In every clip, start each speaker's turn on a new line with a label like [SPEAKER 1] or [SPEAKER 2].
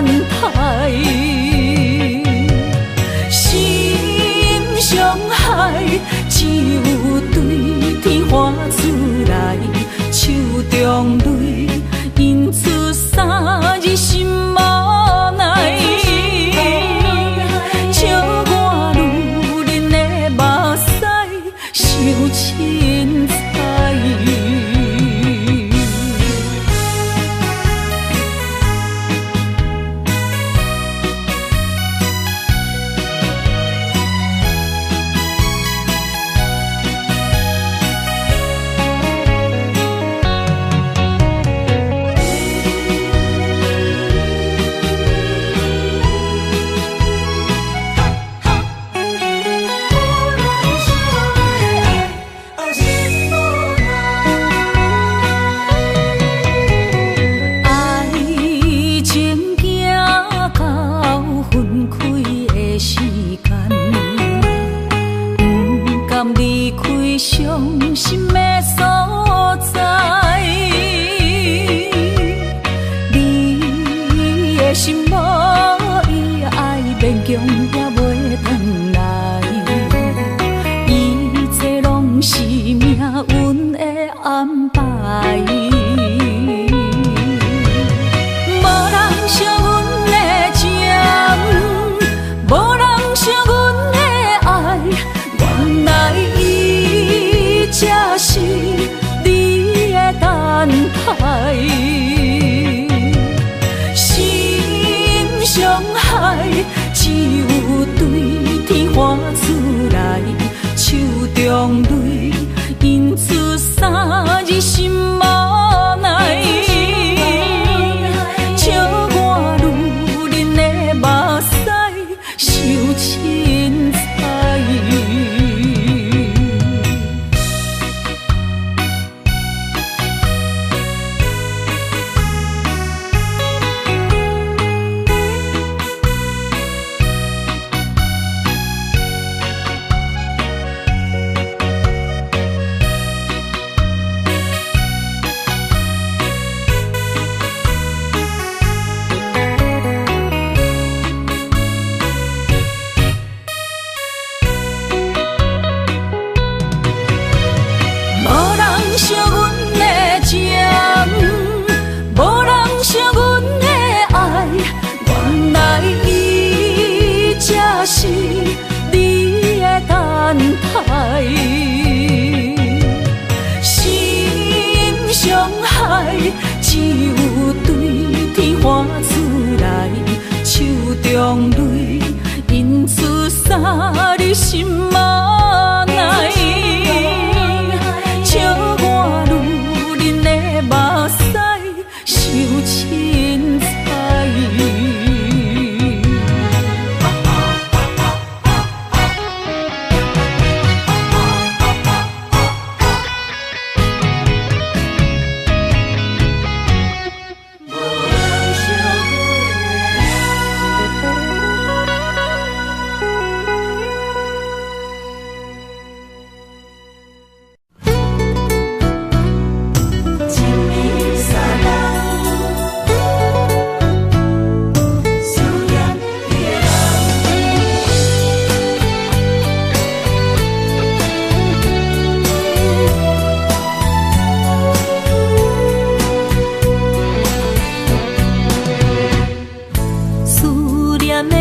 [SPEAKER 1] 待。心上海，只有对天花出来，手中泪印出三字心无奈。笑我女人的目屎受凊彩。伤心的所在，你的心无伊爱勉强也袂转来，一切拢是命运的安排。无人惜阮的情，无人惜阮的爱，原来才是你的等待。心上海，只有对天花出来，手中泪印出三字心无奈。笑我女人的目屎受凊彩。惜阮的情，无人惜阮的爱，原来伊才是你的等待。心上海，只有对天花出来，手中泪印出三字心无奈。笑我女人的目屎受凊彩。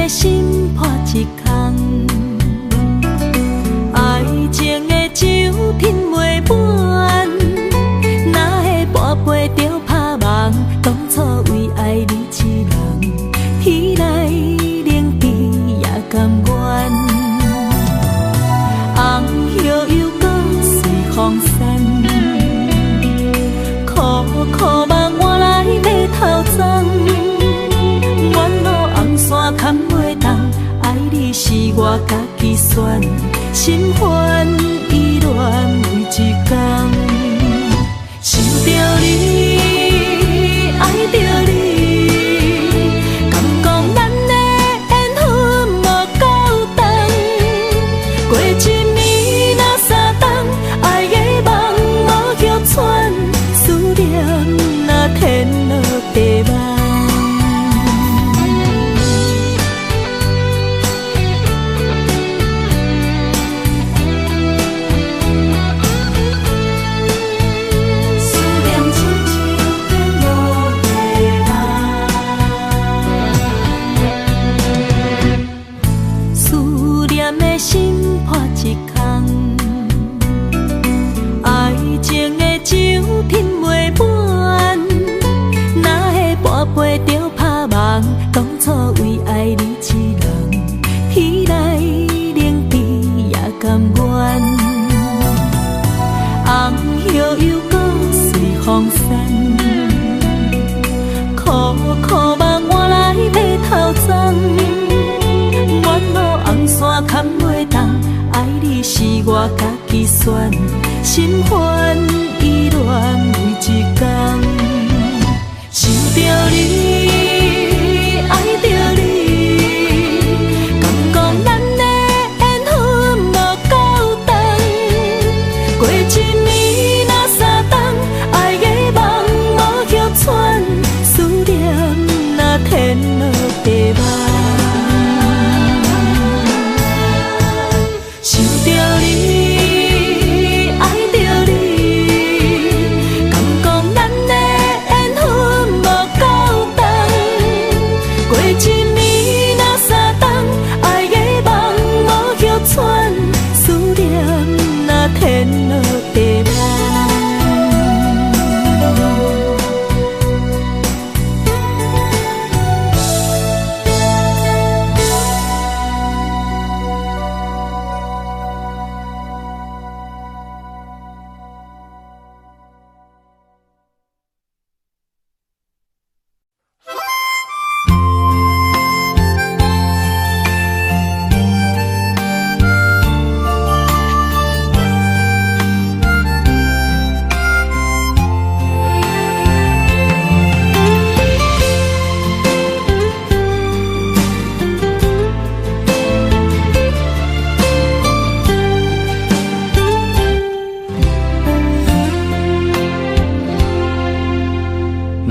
[SPEAKER 1] 心破一空，爱情的酒品袂满，哪会半杯就拍梦？当初为爱你一人，天来冷滴也甘愿。红叶又搁随风散，苦苦梦换来要头鬃。山牵袂动，爱你是我家己选，心烦意乱为一天，想着你，爱着你，敢讲咱的缘分无够长，过一年若三冬，爱的梦无叫喘，思念若天落地梦。当初为爱你一人，天来冷比也甘愿。红叶又搁随风散，苦苦梦换来马头鬃。远路红线牵袂动，爱你是我家己选，心烦意乱每一天。想着你，爱着你，敢讲咱的缘分无够长，过一年若三冬，爱的梦无歇喘，思念若天落地网。想着你，爱着你，敢讲咱的缘分无够长，过一年若三冬，爱的梦无歇喘，思念若天落地网。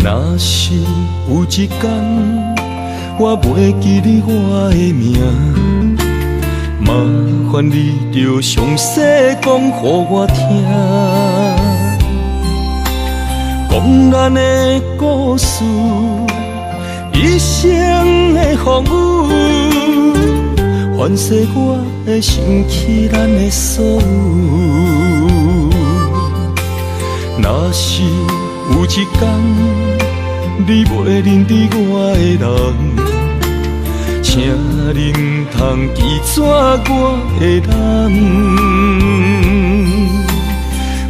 [SPEAKER 2] 若是有一天我袂记你我的名，麻烦你着详细讲予我听，讲咱的故事，一生的风雨，反噬我的想起咱的所有。若是有一天你袂认得我的人，请恁通记住我的人，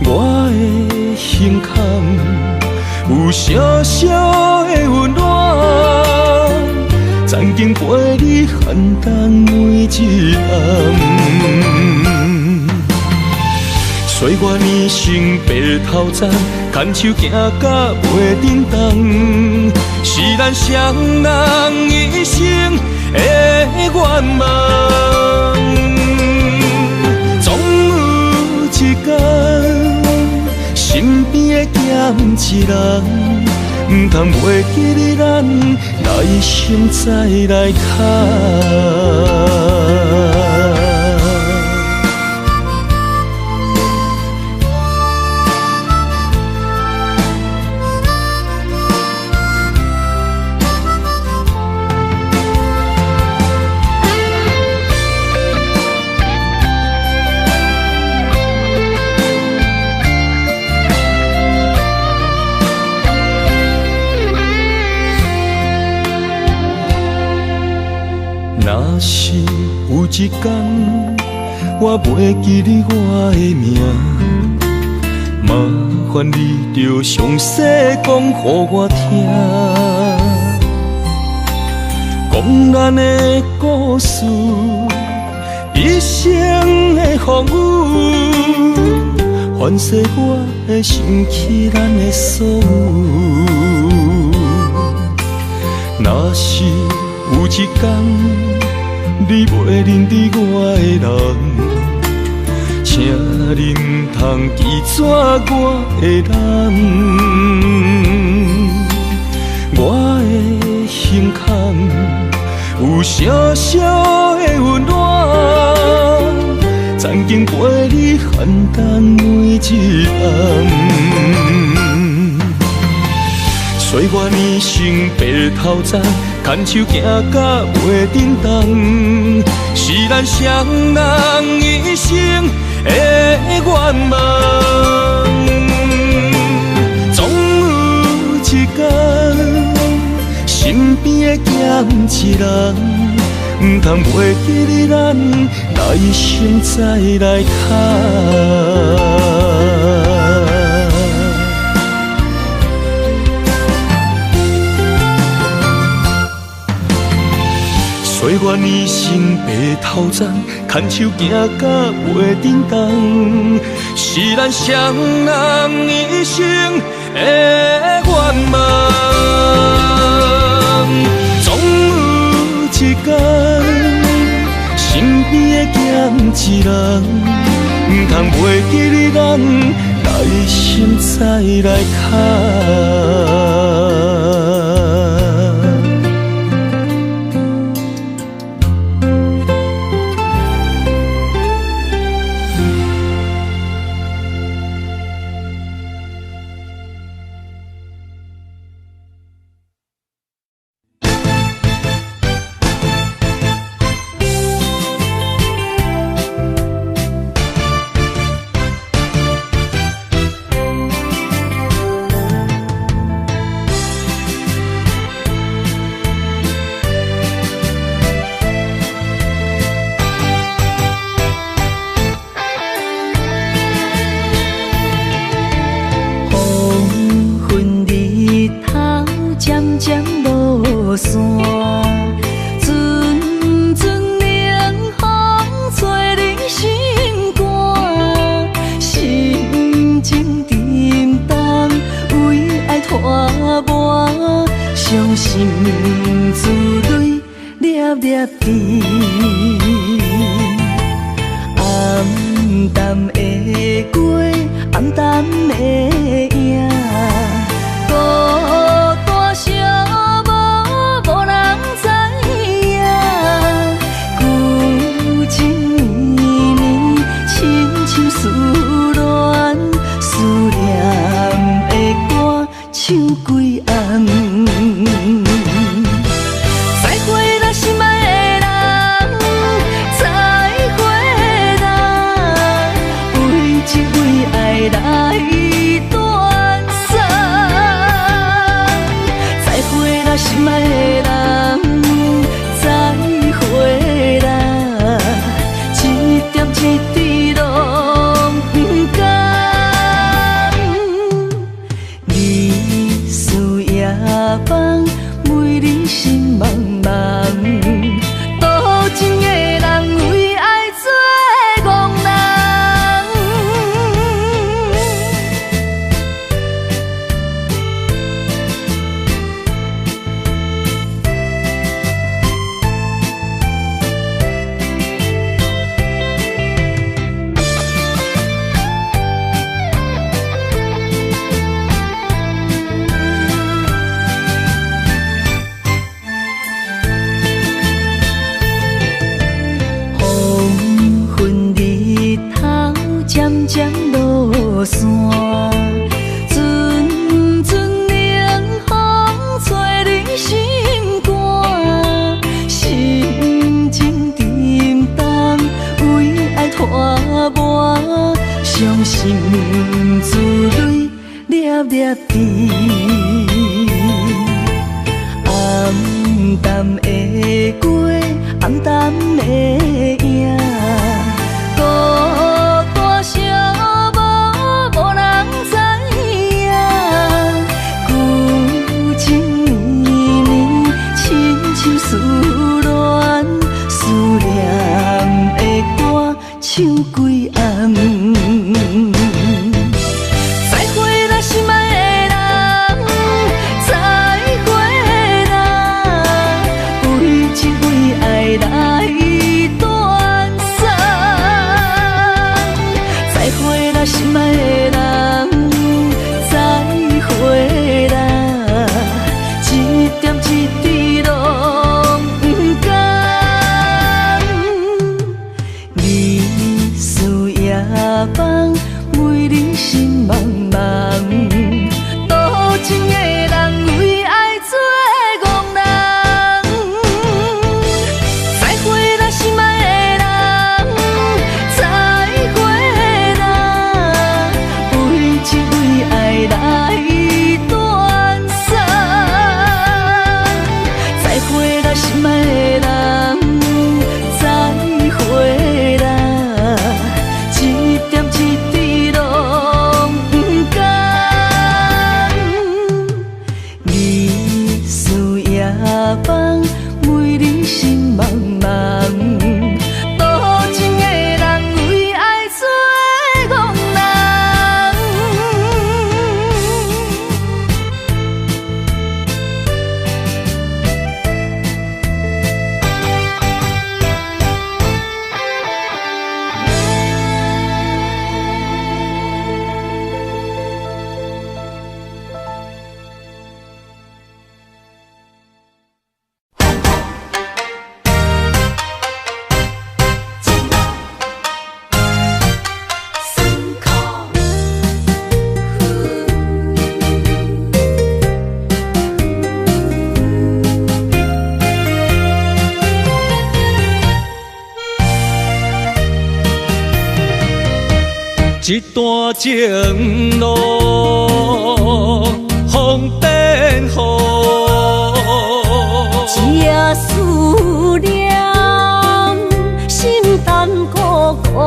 [SPEAKER 2] 我的胸坎有小小的温暖，曾经陪你寒冬每一暗。岁月年成白头鬃，牵手行到袂振动，是咱双人一生的愿望。总有一天，身边的咸一人，唔通袂记你咱来生再来看。若是有一天我袂记你我的名，麻烦你着详细讲予我听，讲咱的故事，一生的风雨，反噬我的想起咱的所有。若是有一天你袂认得我的人，请恁通记住我的人，我的胸坎有小小的温暖，曾经陪你寒冬每一暗。岁月年成白头鬃，牵手行到袂振动，是咱双人一生的愿望。总有一天，身身边的咸一人，唔通袂记你咱来生再来谈。岁月年生白头鬃，牵手行到袂振动，是咱双人一生的愿望。总有一天，身边的咸一人，唔通袂记你咱来生再来谈。
[SPEAKER 1] 爸。
[SPEAKER 2] 一段情路风变雨，
[SPEAKER 1] 一夜思念，心淡孤孤。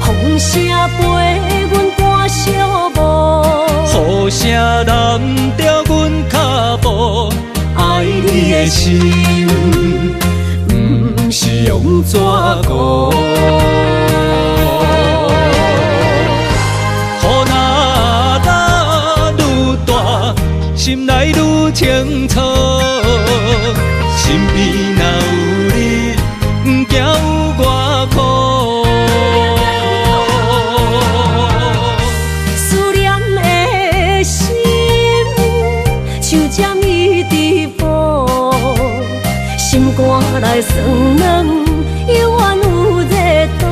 [SPEAKER 1] 风声陪阮赶小步，
[SPEAKER 2] 雨声染着阮脚步，爱你的心，不是用纸糊。心内愈清楚，身边若有你，不惊有我苦。
[SPEAKER 1] 思念的心，像针伊直补，心肝内酸软，犹原有热度。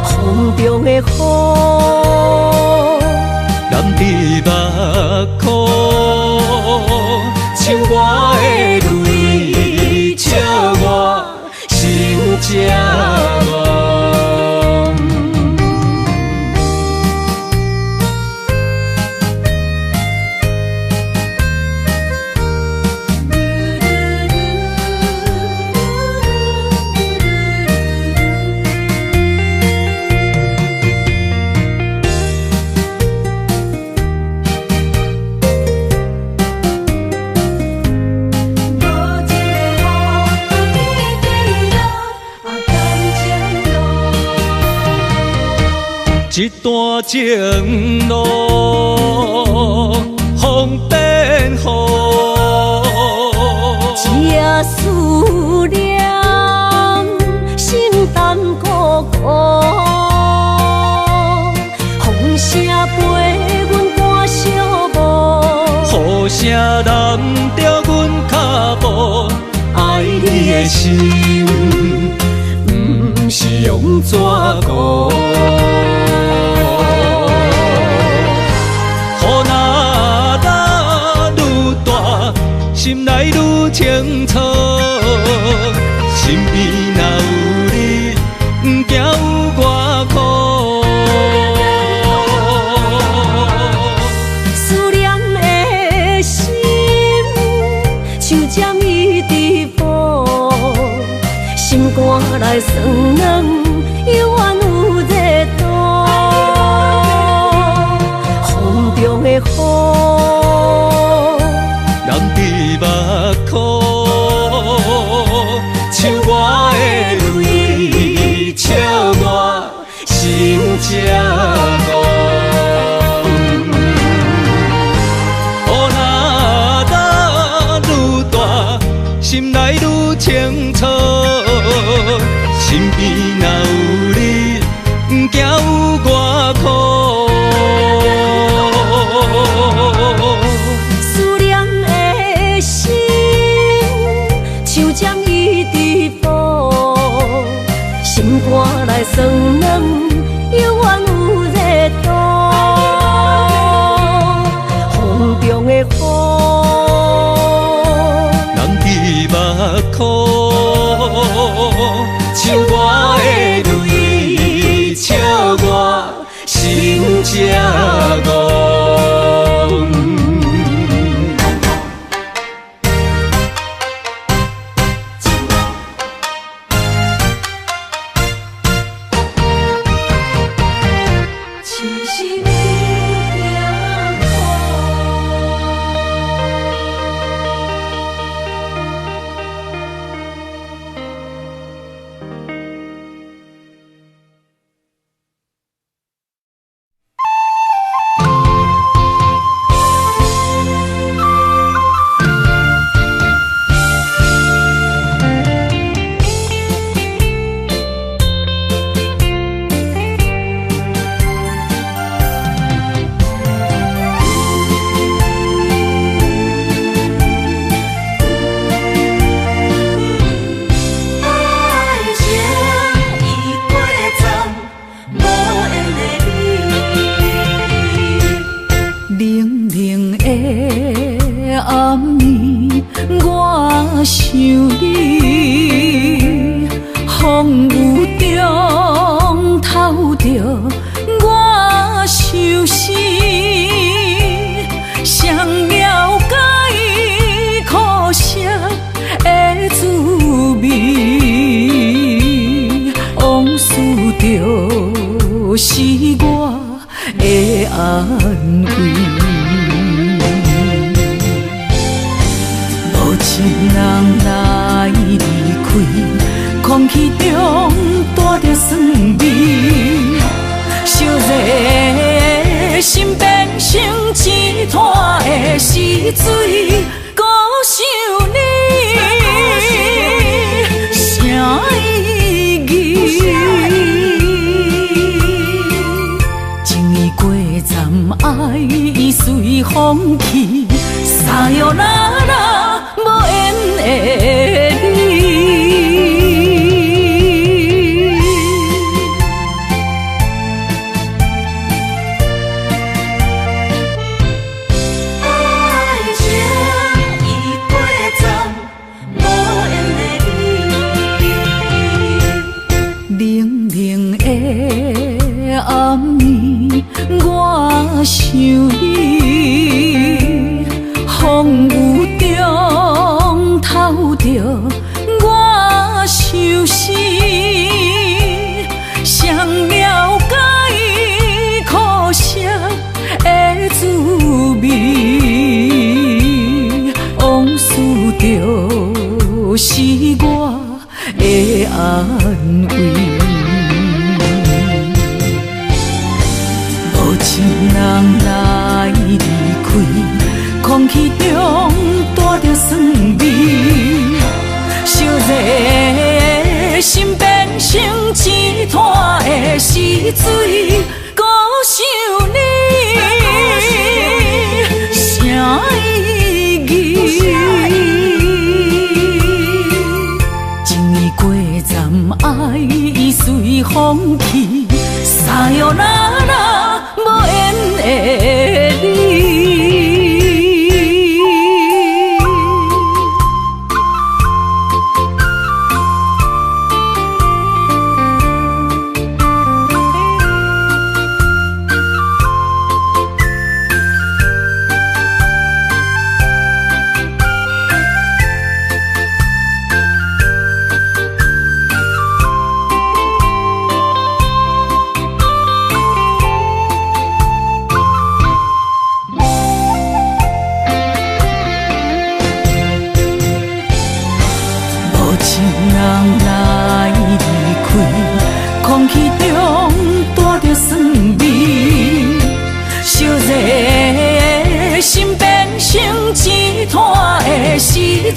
[SPEAKER 1] 风中的雨。目眶，像我的泪，笑我心正浓。
[SPEAKER 2] 一段情路风变雨，
[SPEAKER 1] 一夜思念，心淡孤孤。风声陪阮赶小步，
[SPEAKER 2] 雨声染着阮脚步，爱你的心，不是用纸糊。心内愈清楚，身边若有你，不惊有我苦。
[SPEAKER 1] 思念的心，像针伊直补，心肝内酸软，犹原有热度。风中的雨。
[SPEAKER 2] 目眶，像我的泪，笑我心正浓。雨若打愈大，心内愈清楚，身边若有你，不惊有我苦。心肝内酸软，犹原有热度。风中的雨，染伫目眶，像我的泪，笑我心正浓。想你，风雨
[SPEAKER 1] 情人来离开，空气中带着酸味，烧热心变成一滩的死水，孤想你，啥意义？情意过站，爱已随风去，撒哟那拉无缘的你。暗暝，我想你，风雨中透着我相思，谁了解苦涩的滋味？往事就是我的安慰。情人来离开，空气中带着酸味，烧热心变成一滩的死水，孤想你，啥意义？情意过站，爱已随风去，撒哟那拉无缘的你。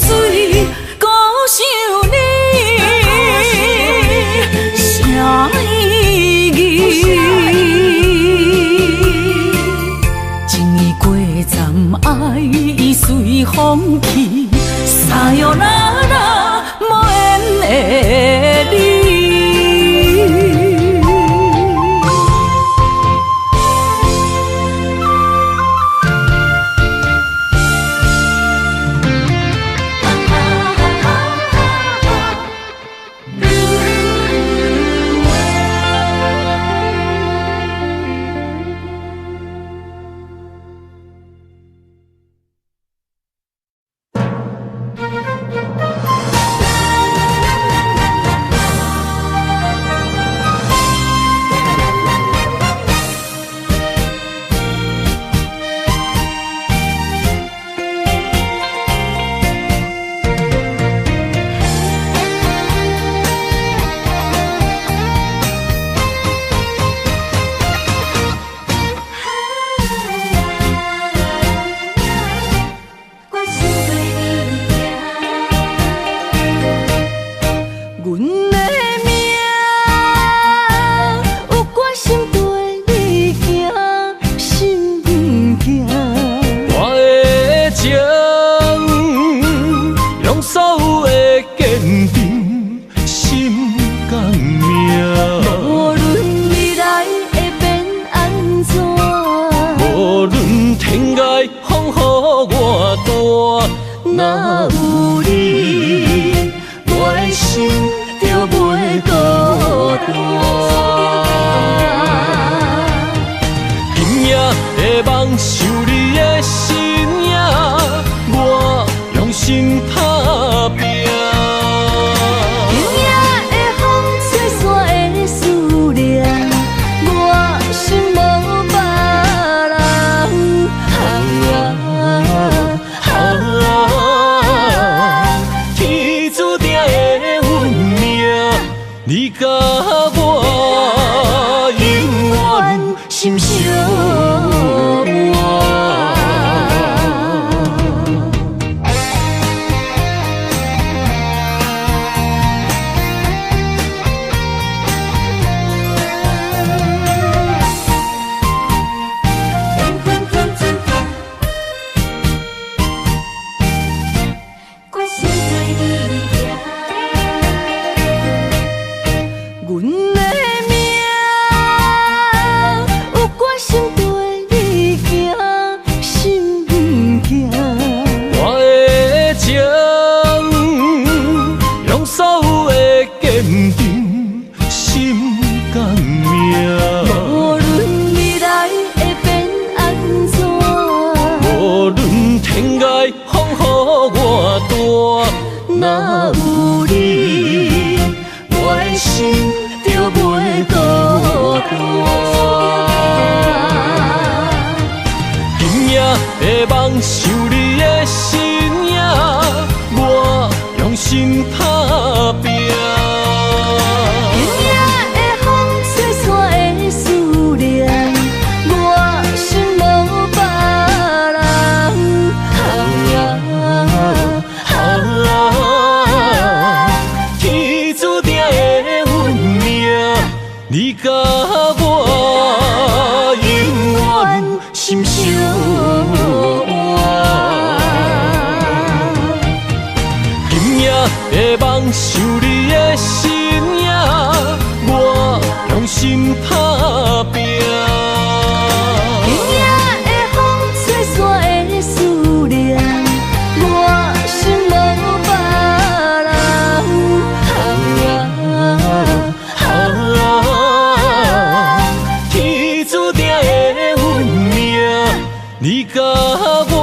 [SPEAKER 1] 水，孤想你，啥意义？情意过站，爱已随风去，撒哟那拉无缘的你。
[SPEAKER 2] 情爱风雨我大。若有你，我的心就袂孤单。今夜的梦想你的身影，我用心打拼。
[SPEAKER 1] 今夜的风吹散的思念，我心无别人。
[SPEAKER 2] 天注定的运命，你甲我永远心相换。今夜的梦想你的身影，我用心打拼。
[SPEAKER 1] 今夜的风吹散的思念，我心无别人。
[SPEAKER 2] 天注定的运命，你甲我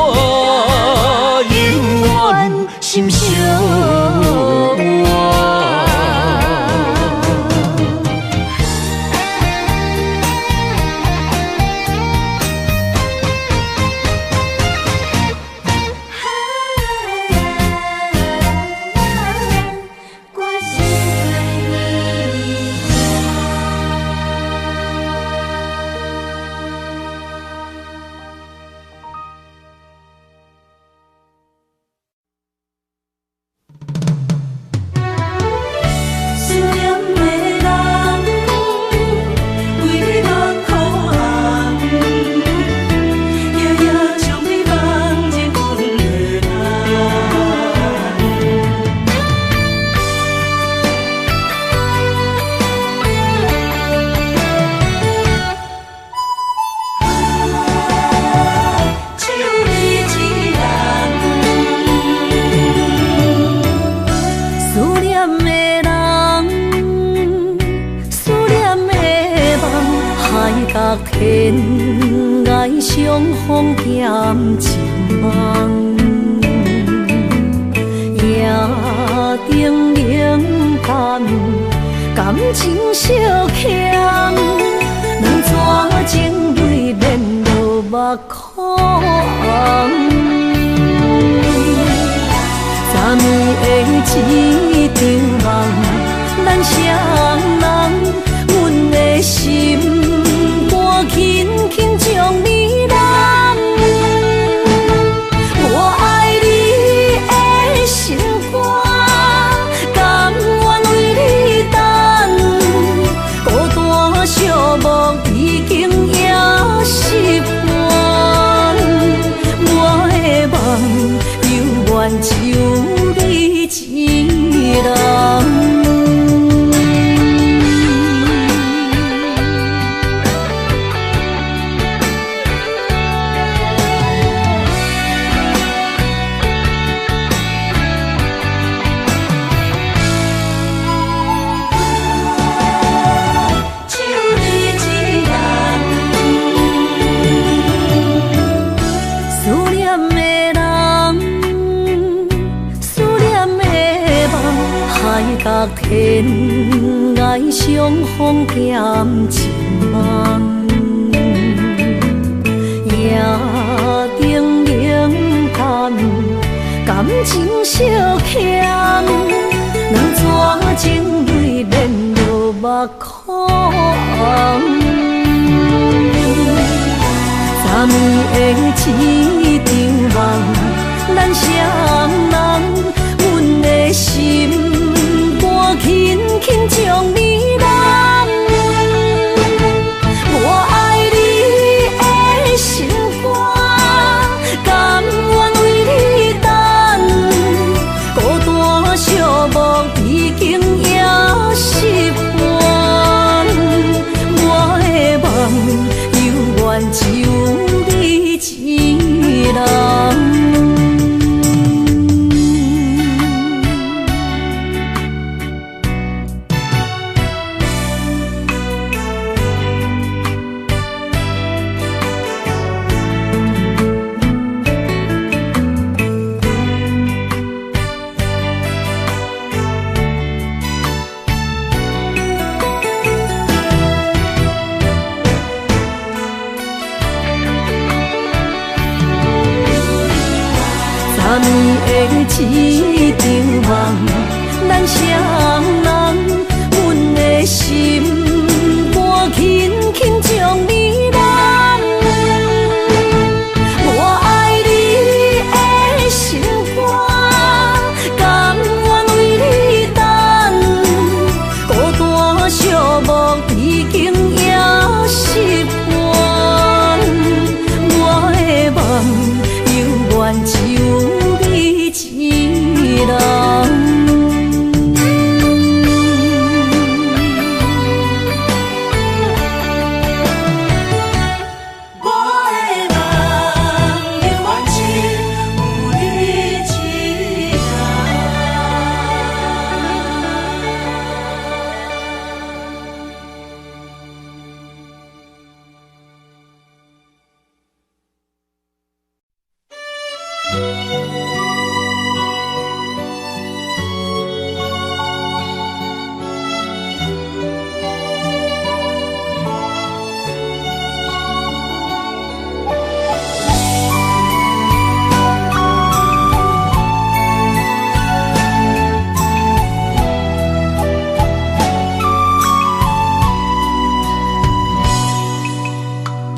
[SPEAKER 2] 永远心相换。天涯相逢欠情梦，夜灯冷淡，感情小欠，两撮情泪连落目眶。昨暝的一场梦，咱双人，阮的心。轻轻将你揽，我爱你的心肝，甘愿为你等。孤单寂寞已经也习惯，我的梦犹原只有你一人。天涯相逢欠情梦，夜灯冷淡，感情小欠，两撮情泪连落目眶。昨暝的一场梦，咱双人，阮的心。轻轻将你揽，我爱你的心肝，甘愿为你等。孤单寂寞已经也习惯，我的梦犹原只有你一人。
[SPEAKER 1] 暗暝的一场梦，咱双人，阮的心肝轻轻将你揽。我爱你的心肝，甘愿为你等，孤单寂寞已经也习惯。我的梦犹原只有你一人。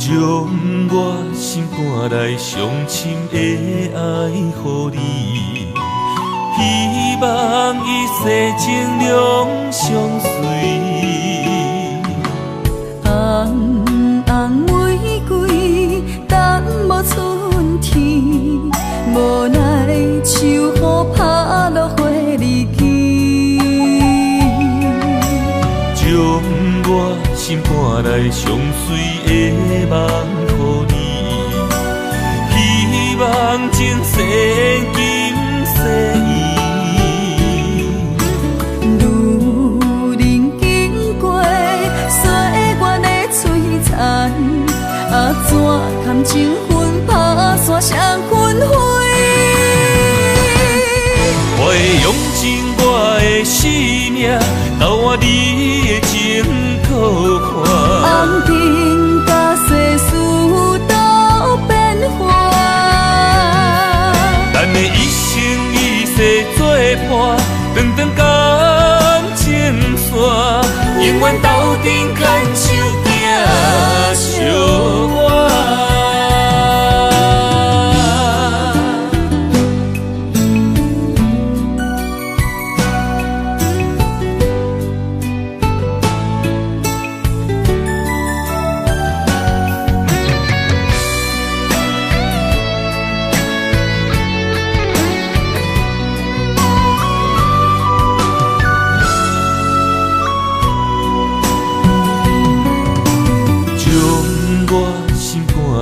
[SPEAKER 2] 将我心肝内上深的爱予你，希望一世情两相随。
[SPEAKER 1] 红红玫瑰等无春天，无奈秋雨拍落花日记。
[SPEAKER 2] 将我心肝内上水的梦予你，希望前世今世依。
[SPEAKER 1] 路人经过岁月的璀璨，怎堪情分打散双魂飞？
[SPEAKER 2] 我会用尽我的生命，斗换你的情可看。
[SPEAKER 1] 红尘甲世事都变化，
[SPEAKER 2] 咱的一生一世作伴，长长感情线，永远斗阵牵手行相伴。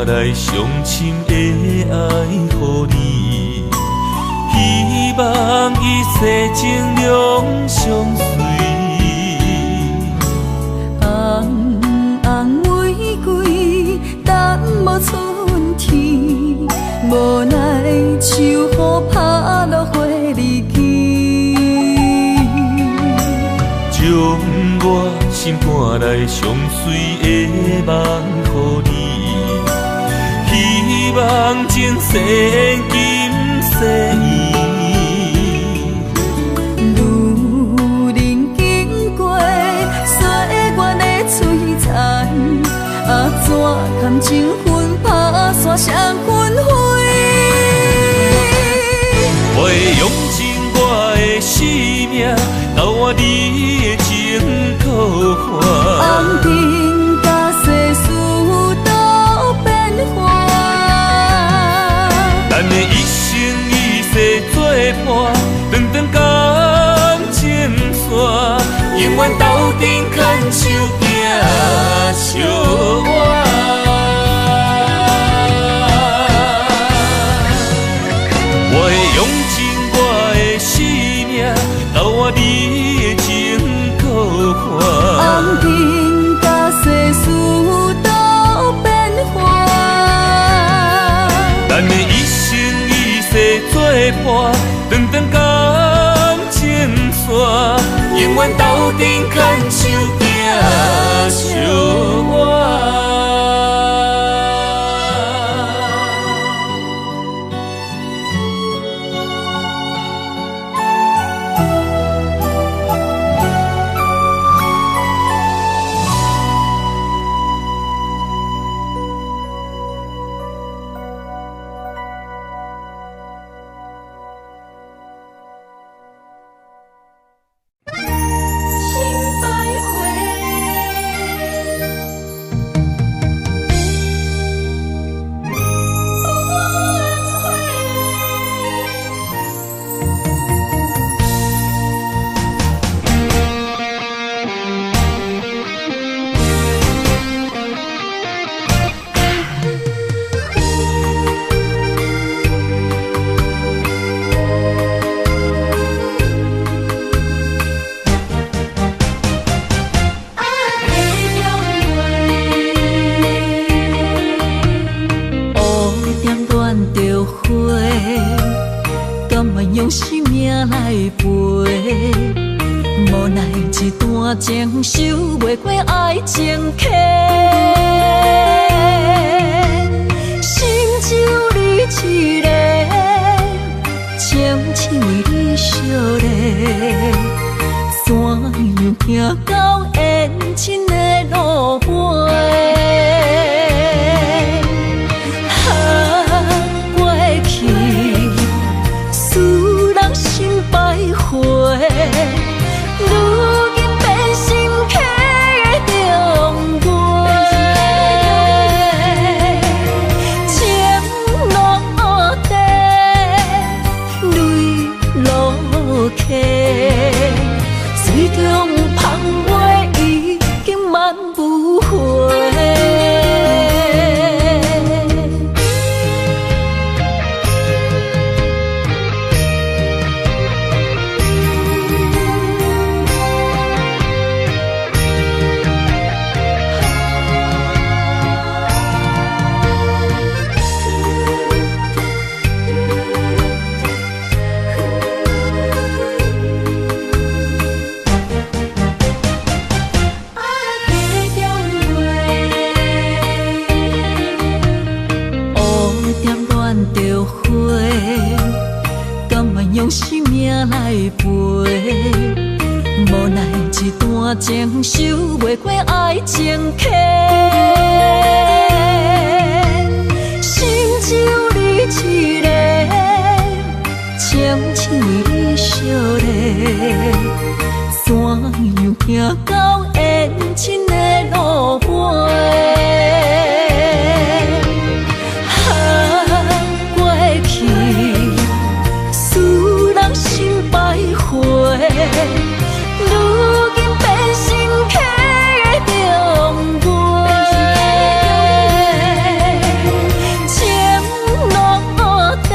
[SPEAKER 2] 来上深的爱予你，希望一世情两相随。
[SPEAKER 1] 红红玫瑰等无春天，无奈秋雨拍落花日记。
[SPEAKER 2] 将我心肝内上水的梦予你，希望前世今世依。
[SPEAKER 1] 路人经过岁月的璀璨，怎堪情分打散双魂飞？
[SPEAKER 2] 我会用尽我的生命，斗换你的情可看。
[SPEAKER 1] 红尘甲世事都变化，
[SPEAKER 2] 咱的一生一世作伴，长长感情线，永远斗阵牵手行相伴。我会用尽我的生命，斗换你的情可看。
[SPEAKER 1] 红尘甲世事都变化，
[SPEAKER 2] 咱的一生一世作伴，长长感情线，永远斗阵牵手行相伴。
[SPEAKER 1] 用生命来陪，无奈一段情守袂过爱情客，心只有你一个，情只为你惜咧，怎样行到缘尽的路尾？如今变心客的重陪，情路底，泪落下，水中芳袂已经满不回。用生命来陪，无奈一段情守袂过爱情客，心只有你一个，情只为你惜咧，怎样行到缘尽的路尾？如今变心客的重陪，情路底，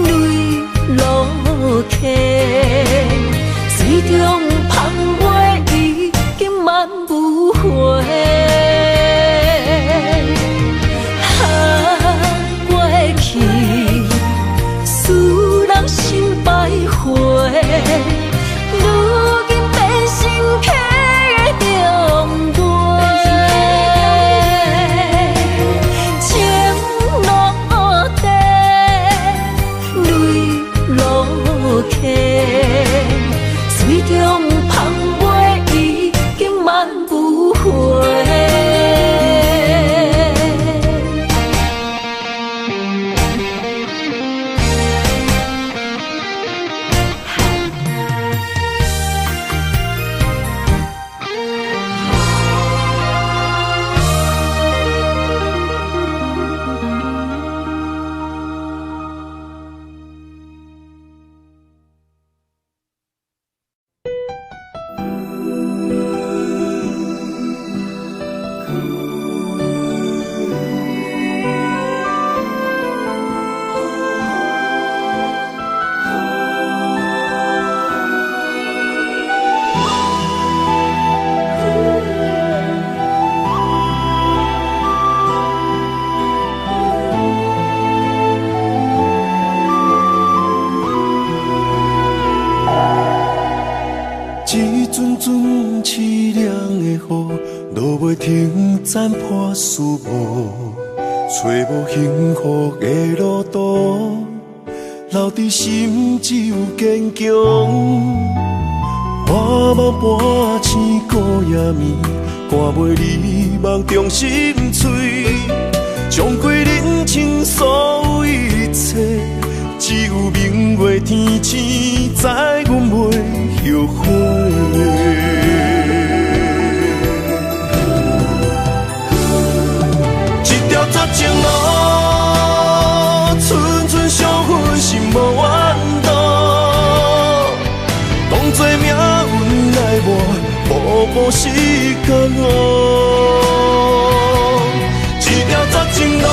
[SPEAKER 1] 泪落下，水中芳袂已经满不回。过去使人心百回。如今变心客的重陪，情路底，泪落下，水中芳袂已经满不回。
[SPEAKER 2] 残破树木，找无幸福的路途，留伫心只有坚强。茫茫半生孤夜暝，赶袂离梦中心碎，将过人生所有一切，只有明月天星知阮袂后悔。绝情路，寸寸相分，心无怨妒。当作命运来磨，步步是甘愿。一条绝情路，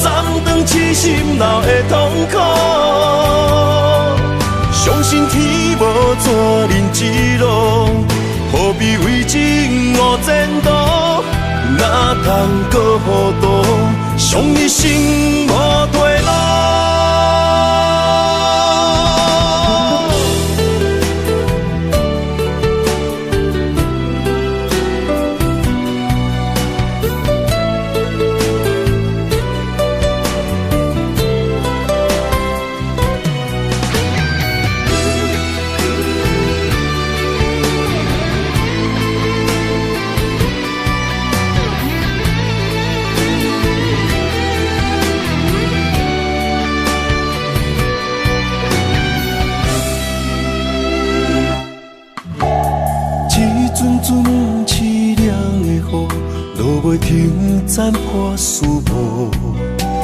[SPEAKER 2] 暂断痴心闹的痛苦。相信天无绝人之路，何必为情误前途？哪通搁糊涂，伤一生无退路。残破思无，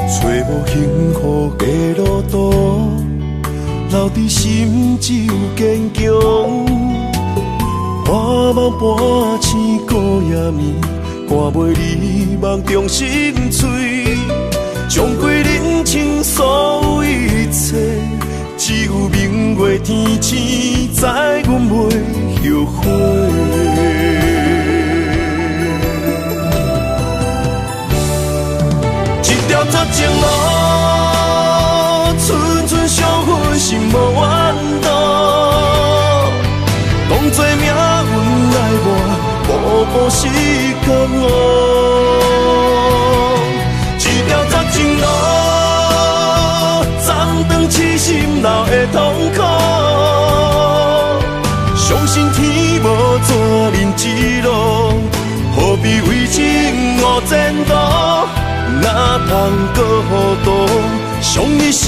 [SPEAKER 2] 找无幸福的路途，留伫心只有坚强。半梦半醒孤夜眠，赶袂离梦中心碎，将归人生所有一切，只有明月天星知阮袂后悔。一条绝情路，寸寸相分心无怨妒。当作命运来磨，步步是甘我。一条绝情路，暂长痴心流的痛苦。相信天无怎人之路，何必为情误前途？哪通搁糊涂，伤一生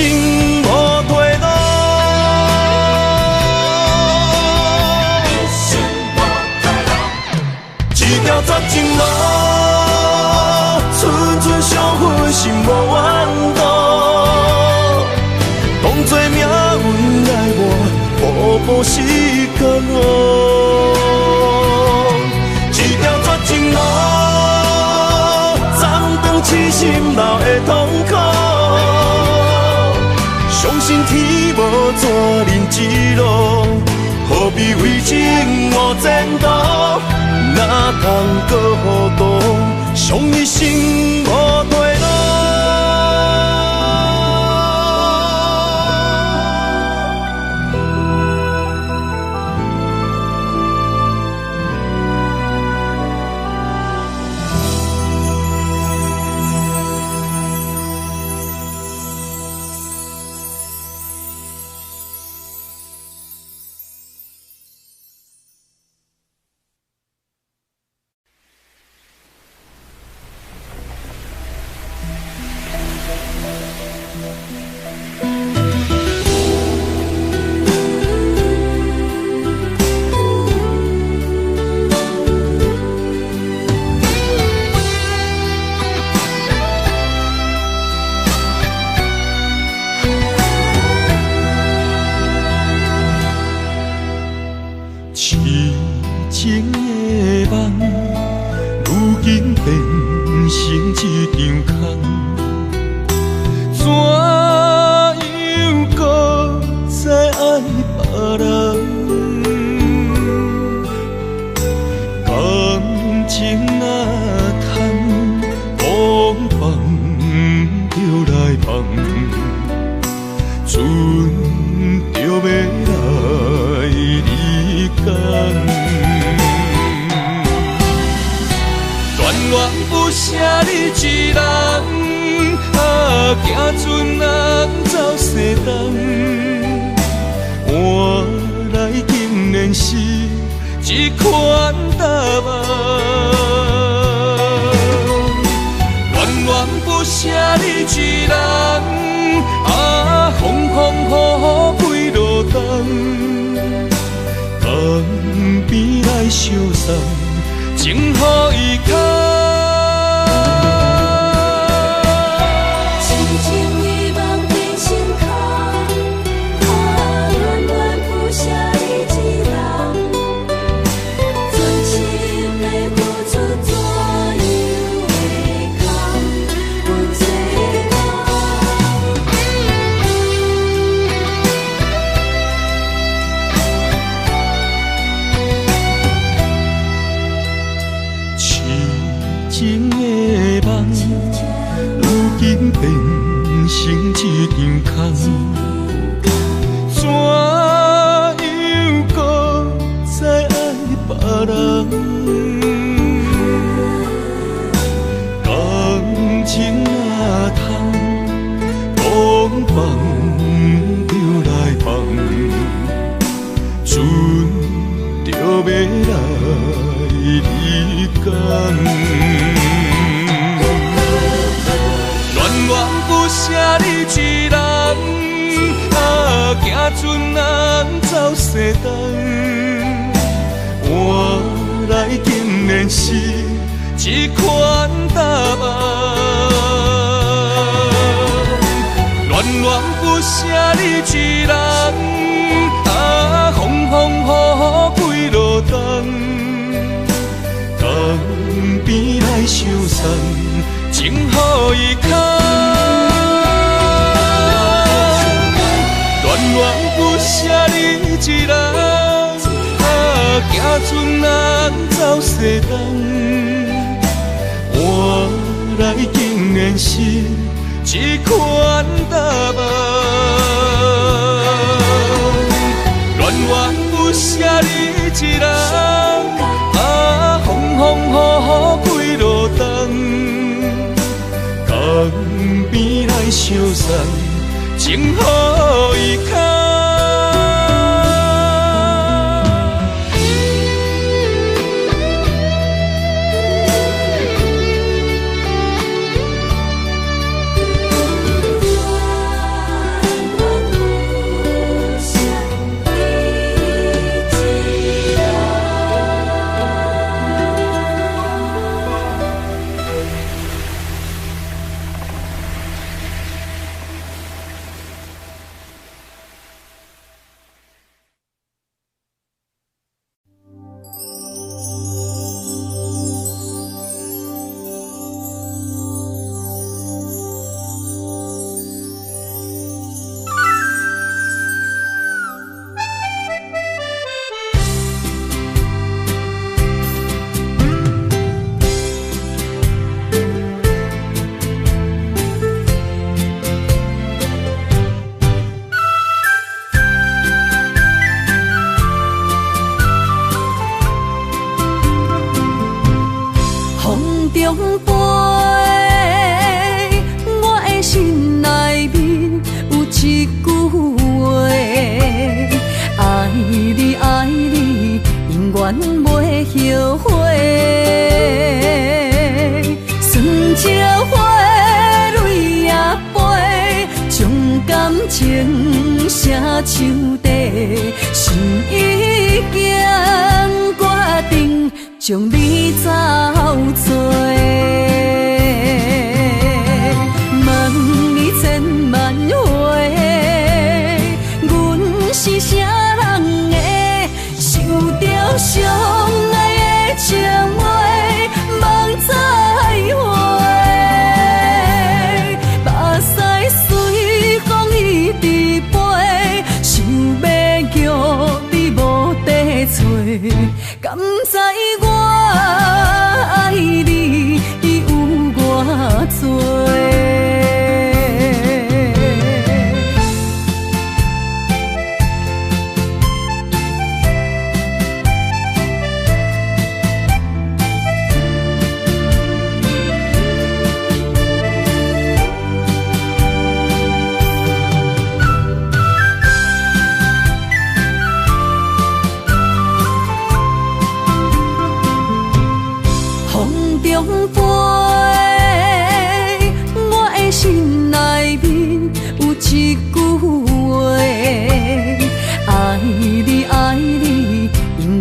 [SPEAKER 2] 无退路。一条绝情路，寸寸相分心无怨妒。当作命运来磨，步步是甘我。一条绝情路，痴心流的痛苦，相信天无怎人之路，何必为情误前途？哪通搁糊涂，伤一生无退路。换来竟然是一款答案。恋恋不舍你一人，风风雨雨几落冬，江边来相送，情予伊牵。恋恋不舍你一人，行船人走西东，换来竟然是一款答案。恋恋不舍你一人，风风雨雨几落冬，江边来相送，情予伊牵。
[SPEAKER 1] 将你走做，问你千万回，阮是啥人的，受着伤爱的情话，望再会。目屎随风伊直飞，想要叫你无地找，敢知我爱你有偌多？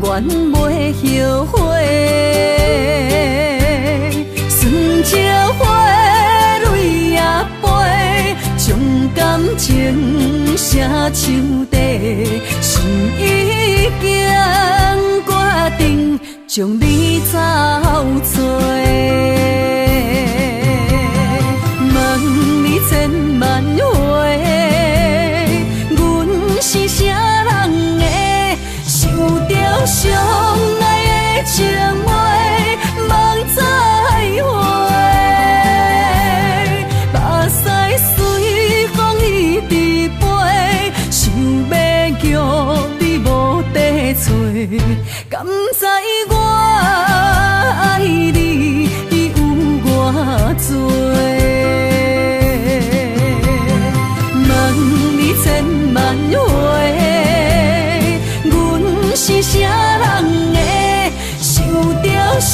[SPEAKER 1] 永袂后悔，酸椒花蕊也飞，将感情写手底，心已经决定将你走做。问你千万回，阮是啥人的？受着伤爱的情话，望再会。目屎随风伊直飞，想要叫你无地找，敢知我爱你有偌多？问你千万回。是啥人的？受着伤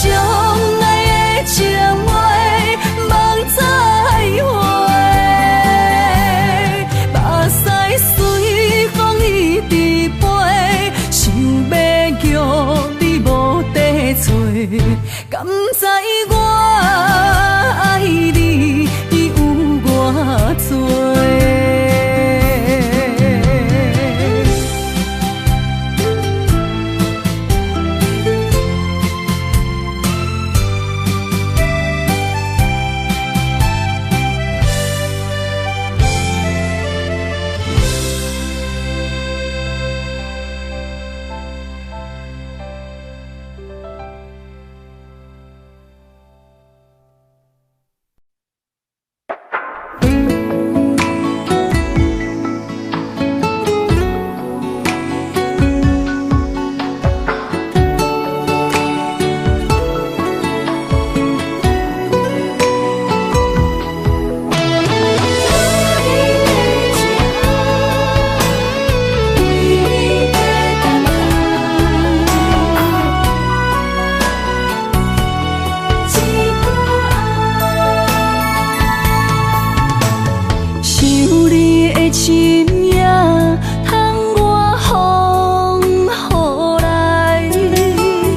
[SPEAKER 1] 爱的情话，望再会。目屎随风伊直飞，想要叫你无地找，敢知我心也通我风雨来。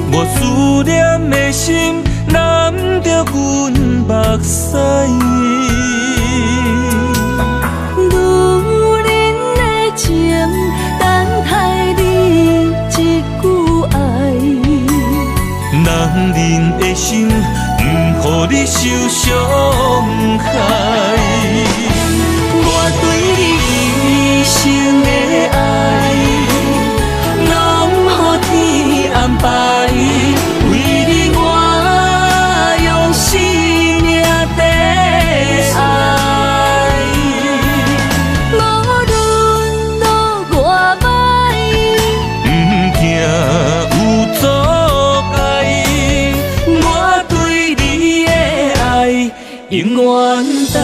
[SPEAKER 2] 无思念的心难着阮目屎。
[SPEAKER 1] 女人的情等待你一句爱。
[SPEAKER 2] 男人的心不予你受伤害。我对你一生的爱，拢予天安排。为你我用生命在爱。
[SPEAKER 1] 无论路偌歹，
[SPEAKER 2] 不惊有阻碍。我对你的爱永远等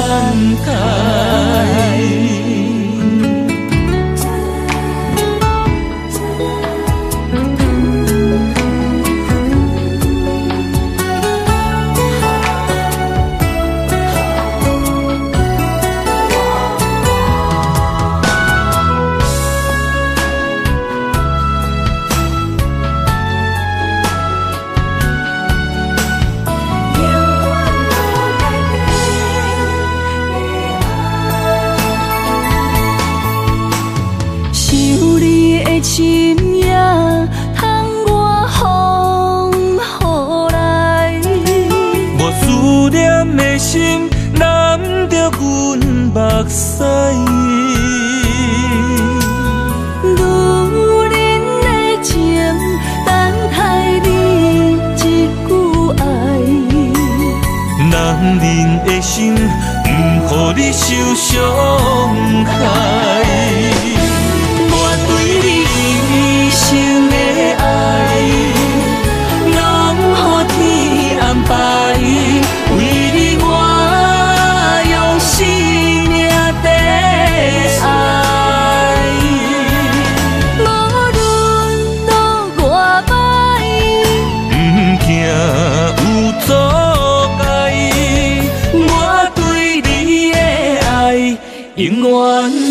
[SPEAKER 2] 待。
[SPEAKER 1] 心也通我风雨来。
[SPEAKER 2] 无思念的心难着阮目屎。
[SPEAKER 1] 女人的情等待你一句爱。
[SPEAKER 2] 男人的心不予你受伤害。一生的爱，拢予天安排。为你我用生命在爱。
[SPEAKER 1] 无论路偌歹，
[SPEAKER 2] 不惊有阻碍。我对你的爱永远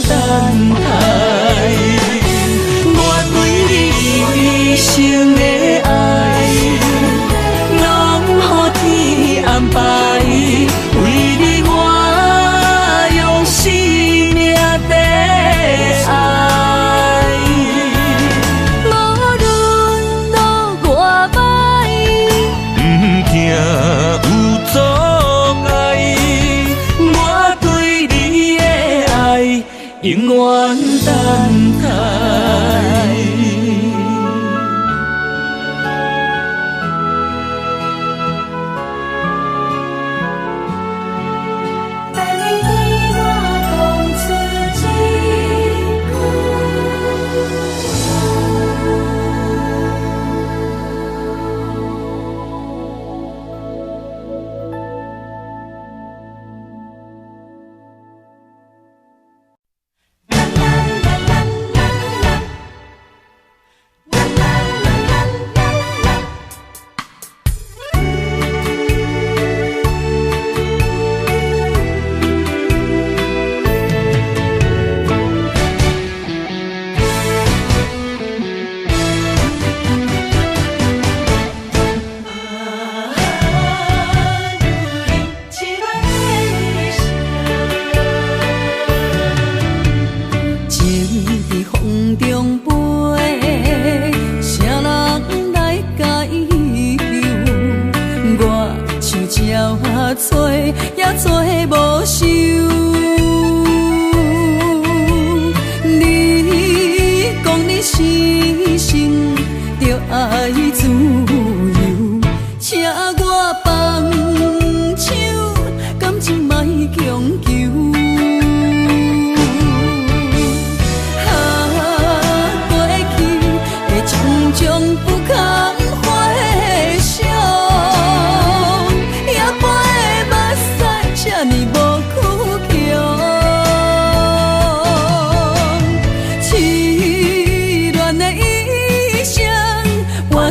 [SPEAKER 2] 等待。一生的爱，拢予天安排。为你我用生命在爱。
[SPEAKER 1] 无论路偌歹，
[SPEAKER 2] 不惊有阻碍。我对你的爱永远等待。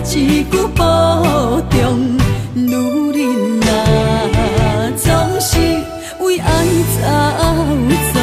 [SPEAKER 1] 一句保重，女人啊，总是为爱走走。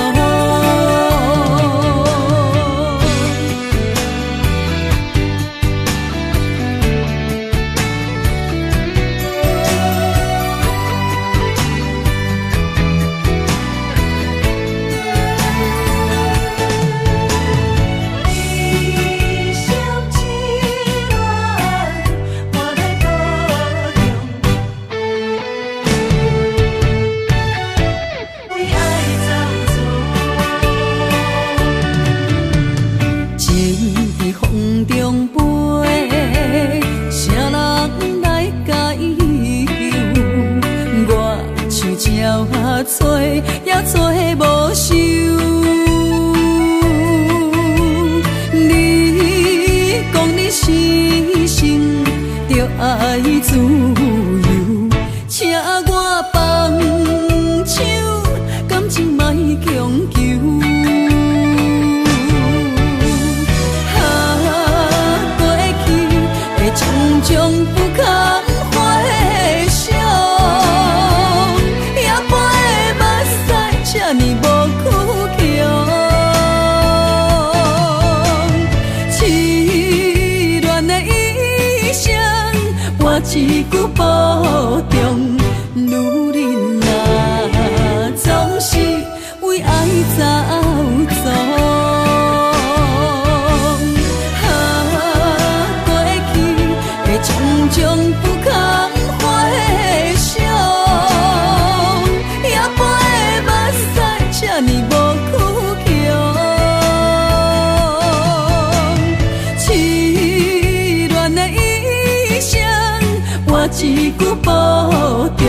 [SPEAKER 1] 一句保重，女人啊，总是为爱走错。过去的种种不堪回想，也陪的目屎这呢无苦强。凄恋的一生，我一句保重。